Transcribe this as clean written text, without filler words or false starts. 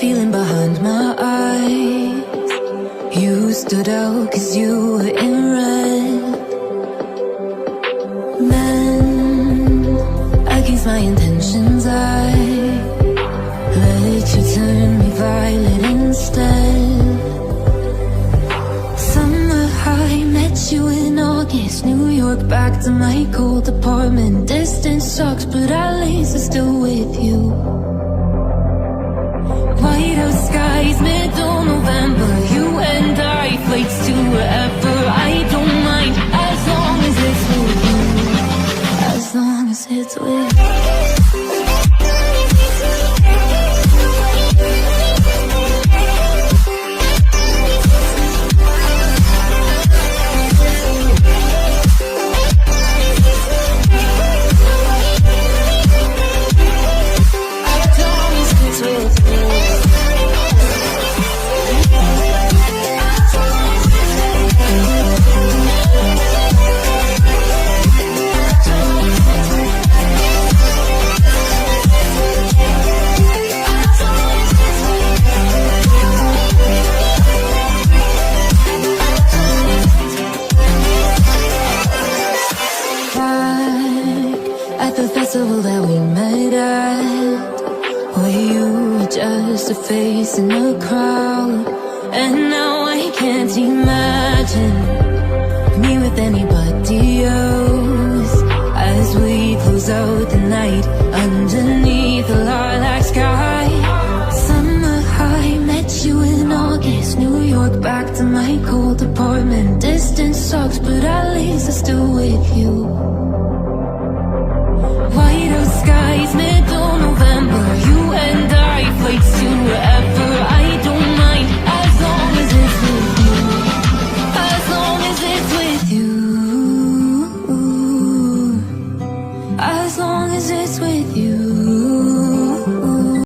feeling behind my eyes. You stood out 'cause you were in red. Then, against my intentions, I let you turn me violet instead. Summer high, met you in August. New York, back to my cold apartment. Distance sucks, but at least I'm still with you. Whiteout skies, middle November. You and I, flights to wherever. I don't mind, as long as it's with you. As long as it's with you. At the festival that we met at, where you were just a face in the crowd. And now I can't imagine me with anybody else. As we close out the night underneath the lilac sky. Summer high, met you in August. New York, back to my cold apartment. Distance sucks, but at least I'm still with you. Whiteout skies, middle November. You and I, flights to wherever. I don't mind, as long as it's with you. As long as it's with you. As long as it's with you.